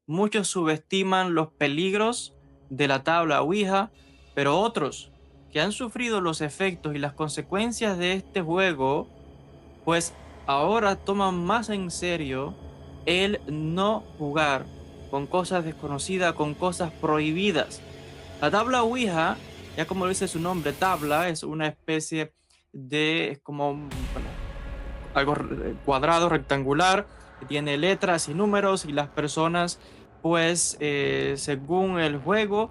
Muchos subestiman los peligros de la tabla Ouija, pero otros que han sufrido los efectos y las consecuencias de este juego, pues ahora toman más en serio el no jugar con cosas desconocidas, con cosas prohibidas. La tabla Ouija, ya como dice su nombre, tabla, es una especie de, es como, bueno, algo cuadrado, rectangular, que tiene letras y números y las personas, pues, según el juego,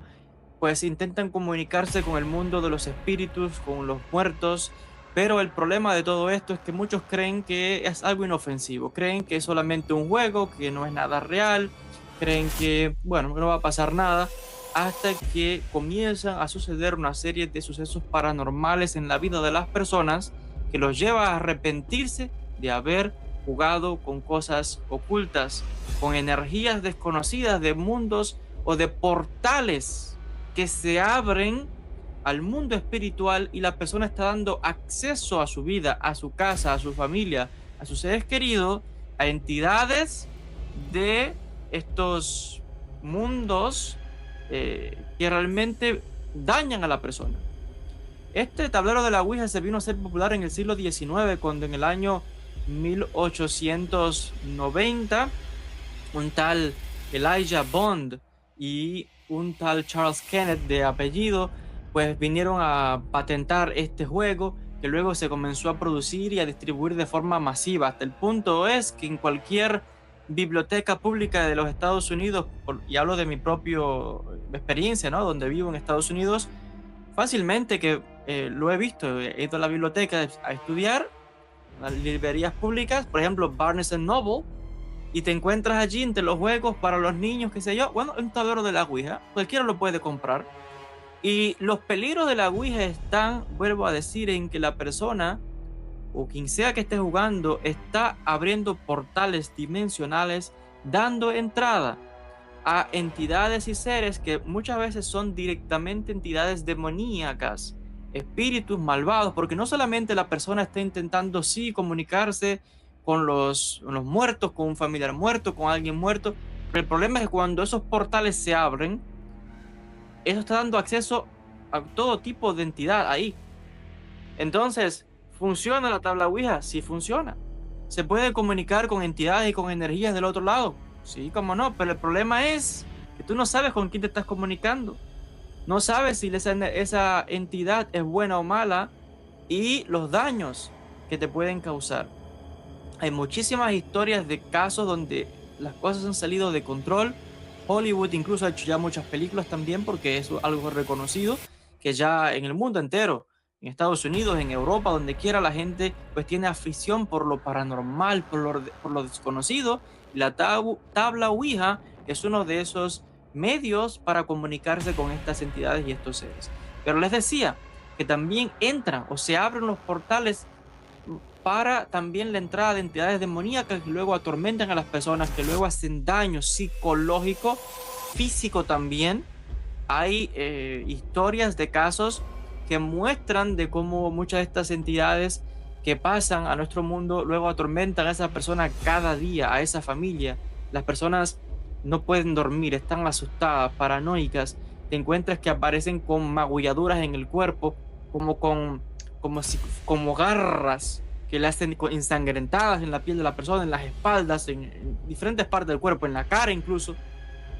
pues intentan comunicarse con el mundo de los espíritus, con los muertos, pero el problema de todo esto es que muchos creen que es algo inofensivo, creen que es solamente un juego, que no es nada real, creen que, bueno, no va a pasar nada, hasta que comienzan a suceder una serie de sucesos paranormales en la vida de las personas que los lleva a arrepentirse de haber jugado con cosas ocultas, con energías desconocidas de mundos o de portales que se abren al mundo espiritual y la persona está dando acceso a su vida, a su casa, a su familia, a sus seres queridos, a entidades de estos mundos que realmente dañan a la persona. Este tablero de la Ouija se vino a ser popular en el siglo XIX, cuando en el año 1890 un tal Elijah Bond y un tal Charles Kenneth de apellido, pues vinieron a patentar este juego que luego se comenzó a producir y a distribuir de forma masiva. Hasta el punto es que en cualquier biblioteca pública de los Estados Unidos, y hablo de mi propia experiencia, ¿no? Donde vivo en Estados Unidos, fácilmente que lo he visto, he ido a la biblioteca a estudiar, a las librerías públicas, por ejemplo, Barnes Noble, y te encuentras allí entre los juegos para los niños, qué sé yo, bueno, un tablero de la Ouija, cualquiera lo puede comprar. Y los peligros de la Ouija están, vuelvo a decir, en que la persona o quien sea que esté jugando está abriendo portales dimensionales, dando entrada a entidades y seres que muchas veces son directamente entidades demoníacas, espíritus malvados, porque no solamente la persona está intentando sí comunicarse con los muertos, con un familiar muerto, con alguien muerto, pero el problema es que cuando esos portales se abren, eso está dando acceso a todo tipo de entidad ahí. Entonces, ¿funciona la tabla Ouija? Sí funciona. ¿Se puede comunicar con entidades y con energías del otro lado? Sí, cómo no, pero el problema es que tú no sabes con quién te estás comunicando. No sabes si esa entidad es buena o mala y los daños que te pueden causar. Hay muchísimas historias de casos donde las cosas han salido de control. Hollywood incluso ha hecho ya muchas películas también porque es algo reconocido que ya en el mundo entero, en Estados Unidos, en Europa, donde quiera la gente pues tiene afición por lo paranormal, por lo desconocido. Y la tabla Ouija es uno de esos medios para comunicarse con estas entidades y estos seres. Pero les decía que también entran o se abren los portales para también la entrada de entidades demoníacas que luego atormentan a las personas, que luego hacen daño psicológico, físico también. Hay historias de casos que muestran de cómo muchas de estas entidades que pasan a nuestro mundo luego atormentan a esa persona cada día, a esa familia. Las personas no pueden dormir, están asustadas, paranoicas. Te encuentras que aparecen con magulladuras en el cuerpo, como con como, si, como garras que le hacen ensangrentadas en la piel de la persona, en las espaldas, en diferentes partes del cuerpo, en la cara incluso.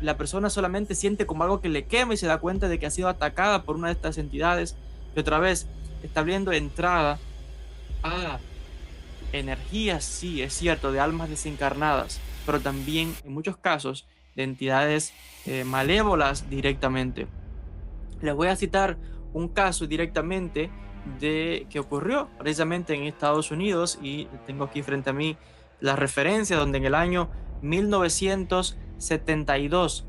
La persona solamente siente como algo que le quema y se da cuenta de que ha sido atacada por una de estas entidades, que otra vez está abriendo entrada a energías, sí, es cierto, de almas desencarnadas, pero también en muchos casos de entidades malévolas directamente. Les voy a citar un caso directamente de que ocurrió precisamente en Estados Unidos y tengo aquí frente a mí la referencia donde en el año 1972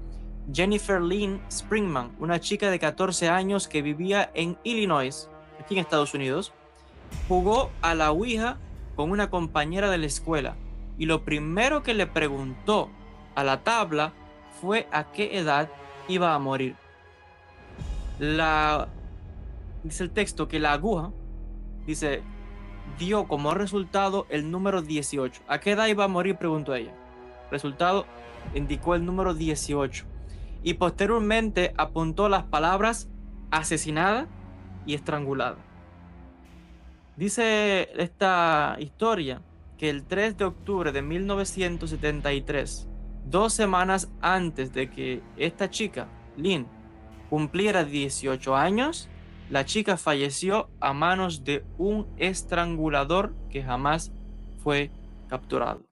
Jennifer Lynn Springman, una chica de 14 años que vivía en Illinois, aquí en Estados Unidos, jugó a la Ouija con una compañera de la escuela y lo primero que le preguntó a la tabla fue a qué edad iba a morir. La, dice el texto que la aguja, dice, dio como resultado el número 18. ¿A qué edad iba a morir? Preguntó ella. Resultado, indicó el número 18 y posteriormente apuntó las palabras asesinada y estrangulada. Dice esta historia que el 3 de octubre de 1973, 2 semanas antes de que esta chica, Lynn, cumpliera 18 años, la chica falleció a manos de un estrangulador que jamás fue capturado.